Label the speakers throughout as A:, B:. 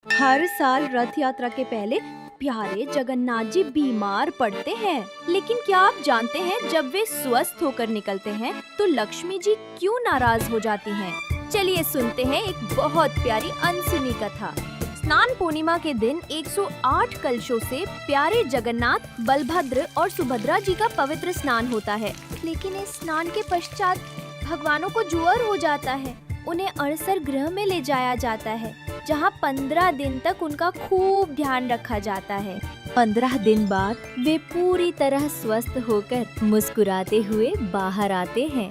A: हर साल रथ यात्रा के पहले प्यारे जगन्नाथ जी बीमार पड़ते हैं, लेकिन क्या आप जानते हैं जब वे स्वस्थ होकर निकलते हैं तो लक्ष्मी जी क्यों नाराज हो जाती हैं? चलिए सुनते हैं एक बहुत प्यारी अनसुनी कथा। स्नान पूर्णिमा के दिन 108 कलशों से प्यारे जगन्नाथ, बलभद्र और सुभद्रा जी का पवित्र स्नान होता है। लेकिन इस स्नान के पश्चात भगवानों को ज्वर हो जाता है। उन्हें अड़सर गृह में ले जाया जाता है, जहाँ 15 दिन तक उनका खूब ध्यान रखा जाता है। 15 दिन बाद वे पूरी तरह स्वस्थ होकर मुस्कुराते हुए बाहर आते हैं।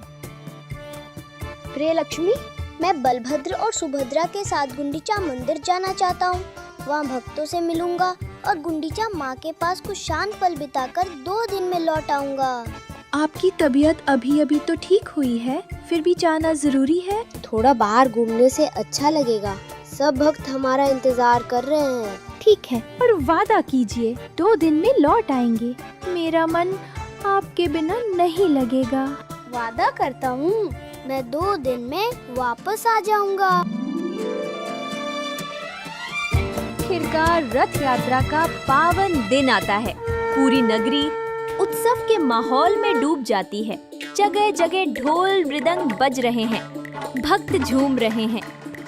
B: प्रिय लक्ष्मी, मैं बलभद्र और सुभद्रा के साथ गुंडीचा मंदिर जाना चाहता हूँ। वहाँ भक्तों से मिलूंगा और गुंडीचा माँ के पास कुछ शांत पल बिताकर 2 दिन में लौट आऊंगा।
A: आपकी तबीयत अभी अभी तो ठीक हुई है, फिर भी जाना जरूरी है।
B: थोड़ा बाहर घूमने से अच्छा लगेगा। सब भक्त हमारा इंतजार कर रहे हैं।
A: ठीक है, पर वादा कीजिए 2 दिन में लौट आएंगे। मेरा मन आपके बिना नहीं लगेगा।
B: वादा करता हूँ, मैं 2 दिन में वापस आ जाऊंगा।
A: आखिरकार रथ यात्रा का पावन दिन आता है। पूरी नगरी उत्सव के माहौल में डूब जाती है। जगह जगह ढोल मृदंग बज रहे हैं, भक्त झूम रहे हैं।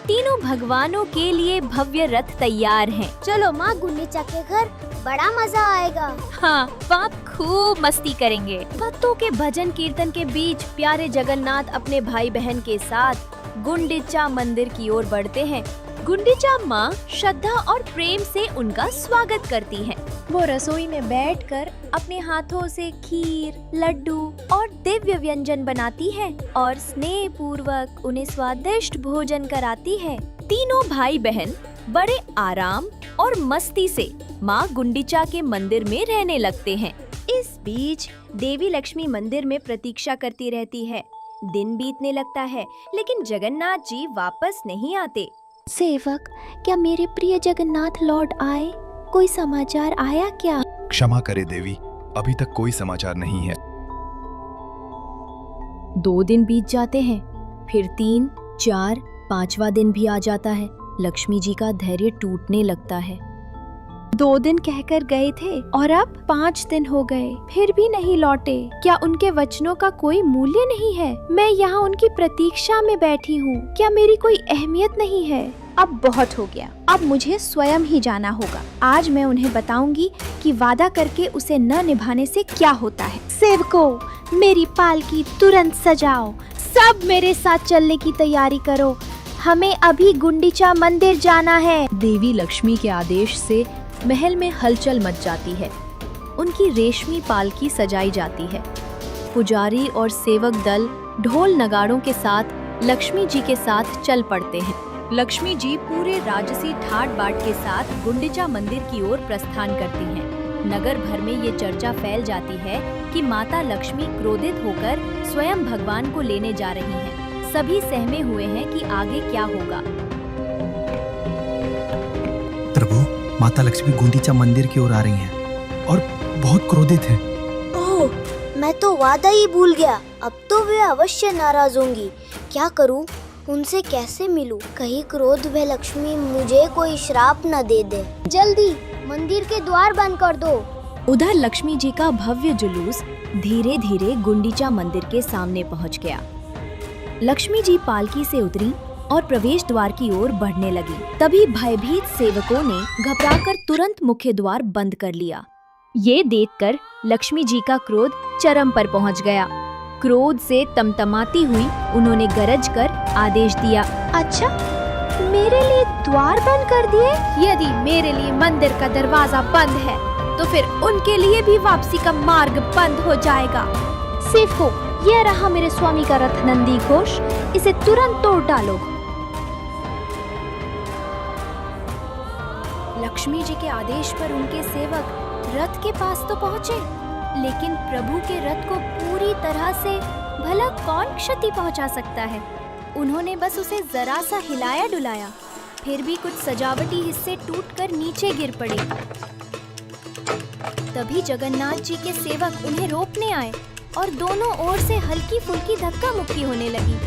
A: तीनों भगवानों के लिए भव्य रथ तैयार हैं।
B: चलो माँ, गुंडीचा के घर बड़ा मजा आएगा।
A: हाँ, आप खूब मस्ती करेंगे। भक्तों के भजन कीर्तन के बीच प्यारे जगन्नाथ अपने भाई बहन के साथ गुंडीचा मंदिर की ओर बढ़ते हैं। गुंडीचा माँ श्रद्धा और प्रेम से उनका स्वागत करती हैं। वो रसोई में बैठकर अपने हाथों से खीर, लड्डू और दिव्य व्यंजन बनाती है और स्नेह पूर्वक उन्हें स्वादिष्ट भोजन कराती है। तीनों भाई बहन बड़े आराम और मस्ती से माँ गुंडीचा के मंदिर में रहने लगते हैं। इस बीच देवी लक्ष्मी मंदिर में प्रतीक्षा करती रहती है। दिन बीतने लगता है, लेकिन जगन्नाथ जी वापस नहीं आते। सेवक, क्या मेरे प्रिय जगन्नाथ लौट आए? कोई समाचार आया क्या?
C: क्षमा करे देवी, अभी तक कोई समाचार नहीं है।
A: 2 दिन बीत जाते हैं, फिर 3, 4, 5वां दिन भी आ जाता है। लक्ष्मी जी का धैर्य टूटने लगता है। 2 दिन कहकर गए थे और अब 5 दिन हो गए, फिर भी नहीं लौटे। क्या उनके वचनों का कोई मूल्य नहीं है? मैं यहाँ उनकी प्रतीक्षा में बैठी हूँ। क्या मेरी कोई अहमियत नहीं है? अब बहुत हो गया, अब मुझे स्वयं ही जाना होगा। आज मैं उन्हें बताऊंगी कि वादा करके उसे न निभाने से क्या होता है। सेवकों, मेरी पालकी तुरंत सजाओ। सब मेरे साथ चलने की तैयारी करो। हमें अभी गुंडीचा मंदिर जाना है। देवी लक्ष्मी के आदेश से महल में हलचल मच जाती है। उनकी रेशमी पालकी सजाई जाती है। पुजारी और सेवक दल ढोल नगाड़ों के साथ लक्ष्मी जी के साथ चल पड़ते हैं। लक्ष्मी जी पूरे राजसी ठाट बाट के साथ गुंडीचा मंदिर की ओर प्रस्थान करती हैं। नगर भर में ये चर्चा फैल जाती है कि माता लक्ष्मी क्रोधित होकर स्वयं भगवान को लेने जा रही हैं। सभी सहमे हुए हैं कि आगे क्या होगा।
D: प्रभु, माता लक्ष्मी गुंडीचा मंदिर की ओर आ रही हैं और बहुत क्रोधित हैं।
B: ओह, मैं तो वादा ही भूल गया। अब तो वे अवश्य नाराज होंगी। क्या करूं? उनसे कैसे मिलूं? कहीं क्रोध में लक्ष्मी मुझे कोई श्राप न दे दे। जल्दी मंदिर के द्वार बंद कर दो।
A: उधर लक्ष्मी जी का भव्य जुलूस धीरे धीरे गुंडीचा मंदिर के सामने पहुंच गया। लक्ष्मी जी पालकी से उतरी और प्रवेश द्वार की ओर बढ़ने लगी। तभी भयभीत सेवकों ने घबराकर तुरंत मुख्य द्वार बंद कर लिया। ये देखकर लक्ष्मी जी का क्रोध चरम पर पहुंच गया। क्रोध से तमतमाती हुई उन्होंने गरज कर आदेश दिया, अच्छा, मेरे लिए द्वार बंद कर दिए? यदि मेरे लिए मंदिर का दरवाजा बंद है, तो फिर उनके लिए भी वापसी का मार्ग बंद हो जाएगा। सेवकों, यह रहा मेरे स्वामी का रथ नंदी घोष, इसे तुरंत तोड़ डालो। लक्ष्मी जी के आदेश पर उनके सेवक रथ के पास तो पहुँचे, लेकिन प्रभु के रथ को पूरी तरह से भला कौन क्षति पहुंचा सकता है? उन्होंने बस उसे जरा सा हिलाया डुलाया, फिर भी कुछ सजावटी हिस्से टूटकर नीचे गिर पड़े। तभी जगन्नाथ जी के सेवक उन्हें रोकने आए और दोनों ओर से हल्की फुल्की धक्का मुक्की होने लगी।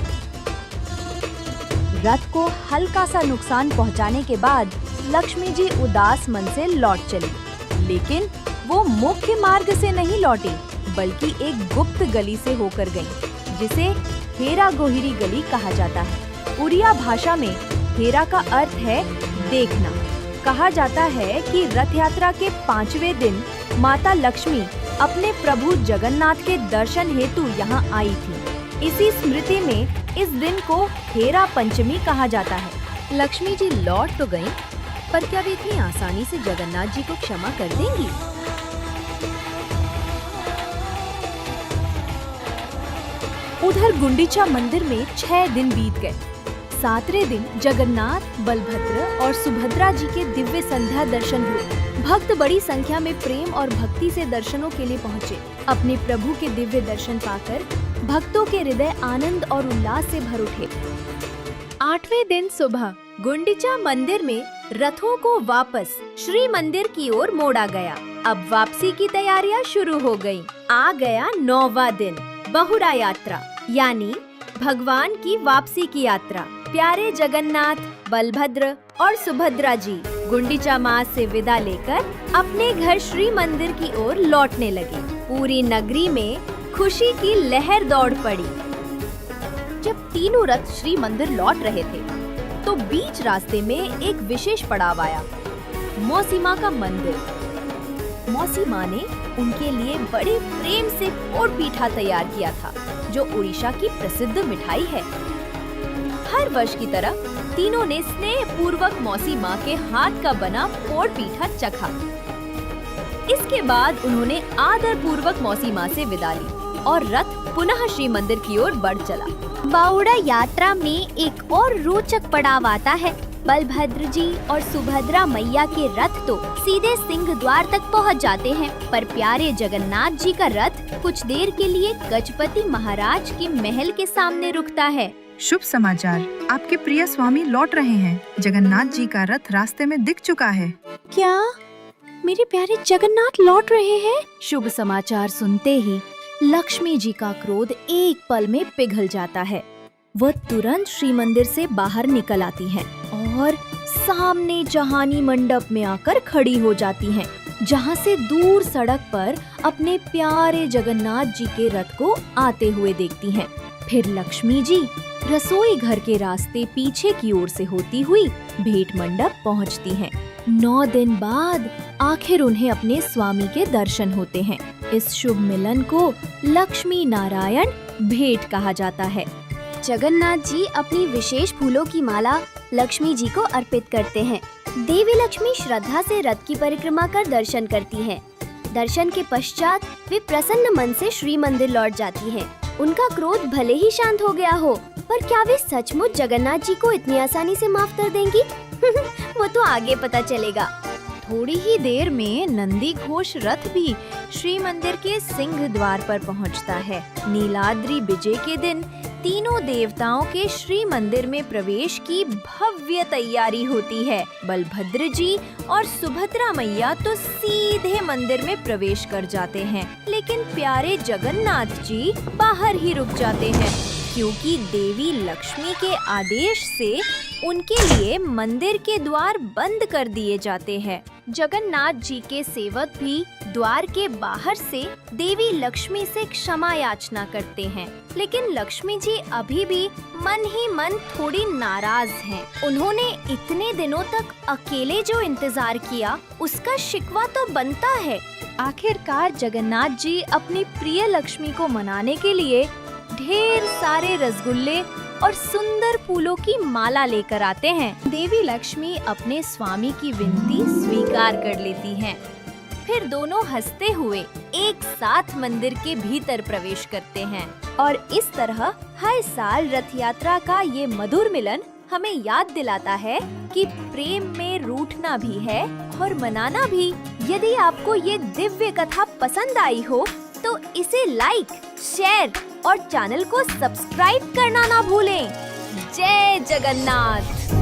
A: रथ को हल्का सा नुकसान पहुंचाने के बाद लक्ष्मी जी उदास मन से लौट चली। लेकिन वो मुख्य मार्ग से नहीं लौटी, बल्कि एक गुप्त गली से होकर गईं, जिसे हेरा गोहिरी गली कहा जाता है। उड़िया भाषा में हेरा का अर्थ है देखना। कहा जाता है कि रथ यात्रा के 5वें दिन माता लक्ष्मी अपने प्रभु जगन्नाथ के दर्शन हेतु यहाँ आई थी। इसी स्मृति में इस दिन को हेरा पंचमी कहा जाता है। लक्ष्मी जी लौट तो गईं, पर क्या वे इतनी आसानी से जगन्नाथ जी को क्षमा कर देंगी? उधर गुंडीचा मंदिर में 6 दिन बीत गए। 7वें दिन जगन्नाथ, बलभद्र और सुभद्रा जी के दिव्य संध्या दर्शन हुए। भक्त बड़ी संख्या में प्रेम और भक्ति से दर्शनों के लिए पहुँचे। अपने प्रभु के दिव्य दर्शन पाकर भक्तों के हृदय आनंद और उल्लास से भर उठे। 8वें दिन सुबह गुंडीचा मंदिर में रथों को वापस श्री मंदिर की ओर मोड़ा गया। अब वापसी की तैयारियां शुरू हो गयीं। आ गया 9वां दिन, बहुड़ा यात्रा, यानी भगवान की वापसी की यात्रा। प्यारे जगन्नाथ, बलभद्र और सुभद्रा जी गुंडीचा मास से विदा लेकर अपने घर श्री मंदिर की ओर लौटने लगे। पूरी नगरी में खुशी की लहर दौड़ पड़ी। जब तीनों रथ श्री मंदिर लौट रहे थे, तो बीच रास्ते में एक विशेष पड़ाव आया, मौसी माँ का मंदिर। मौसी माँ ने उनके लिए बड़े प्रेम से पोड़ पीठा तैयार किया था, जो उड़ीसा की प्रसिद्ध मिठाई है। हर वर्ष की तरह तीनों ने स्नेह पूर्वक मौसी माँ के हाथ का बना पोड़ पीठा चखा। इसके बाद उन्होंने आदर पूर्वक मौसी माँ से विदा ली और रथ पुनः श्री मंदिर की ओर बढ़ चला।
B: बाउड़ा यात्रा में एक और रोचक पड़ाव आता है। बलभद्र जी और सुभद्रा मैया के रथ तो सीधे सिंह द्वार तक पहुंच जाते हैं, पर प्यारे जगन्नाथ जी का रथ कुछ देर के लिए गजपति महाराज के महल के सामने रुकता है।
E: शुभ समाचार, आपके प्रिय स्वामी लौट रहे हैं। जगन्नाथ जी का रथ रास्ते में दिख चुका है।
A: क्या मेरे प्यारे जगन्नाथ लौट रहे हैं? शुभ समाचार सुनते ही लक्ष्मी जी का क्रोध एक पल में पिघल जाता है। वह तुरंत श्री मंदिर से बाहर निकल आती हैं और सामने जहानी मंडप में आकर खड़ी हो जाती हैं, जहां से दूर सड़क पर अपने प्यारे जगन्नाथ जी के रथ को आते हुए देखती हैं। फिर लक्ष्मी जी रसोई घर के रास्ते पीछे की ओर से होती हुई भेंट मंडप पहुंचती हैं। 9 दिन बाद आखिर उन्हें अपने स्वामी के दर्शन होते हैं। इस शुभ मिलन को लक्ष्मी नारायण भेंट कहा जाता है।
B: जगन्नाथ जी अपनी विशेष फूलों की माला लक्ष्मी जी को अर्पित करते हैं। देवी लक्ष्मी श्रद्धा से रथ की परिक्रमा कर दर्शन करती हैं। दर्शन के पश्चात वे प्रसन्न मन से श्री मंदिर लौट जाती हैं। उनका क्रोध भले ही शांत हो गया हो, पर क्या वे सचमुच जगन्नाथ जी को इतनी आसानी से माफ कर देंगी? वो तो आगे पता चलेगा।
A: थोड़ी ही देर में नंदी घोष रथ भी श्री मंदिर के सिंह द्वार पर पहुंचता है। नीलाद्रि विजय के दिन तीनों देवताओं के श्री मंदिर में प्रवेश की भव्य तैयारी होती है। बलभद्र जी और सुभद्रा मैया तो सीधे मंदिर में प्रवेश कर जाते हैं, लेकिन प्यारे जगन्नाथ जी बाहर ही रुक जाते हैं, क्योंकि देवी लक्ष्मी के आदेश से उनके लिए मंदिर के द्वार बंद कर दिए जाते हैं। जगन्नाथ जी के सेवक भी द्वार के बाहर से देवी लक्ष्मी से क्षमा याचना करते हैं, लेकिन लक्ष्मी जी अभी भी मन ही मन थोड़ी नाराज हैं। उन्होंने इतने दिनों तक अकेले जो इंतजार किया, उसका शिकवा तो बनता है। आखिरकार जगन्नाथ जी अपनी प्रिय लक्ष्मी को मनाने के लिए ढेर सारे रसगुल्ले और सुंदर फूलों की माला लेकर आते हैं। देवी लक्ष्मी अपने स्वामी की विनती स्वीकार कर लेती हैं। फिर दोनों हंसते हुए एक साथ मंदिर के भीतर प्रवेश करते हैं और इस तरह हर साल रथ यात्रा का ये मधुर मिलन हमें याद दिलाता है कि प्रेम में रूठना भी है और मनाना भी। यदि आपको ये दिव्य कथा पसंद आई हो तो इसे लाइक, शेयर और चैनल को सब्सक्राइब करना ना भूलें। जय जगन्नाथ।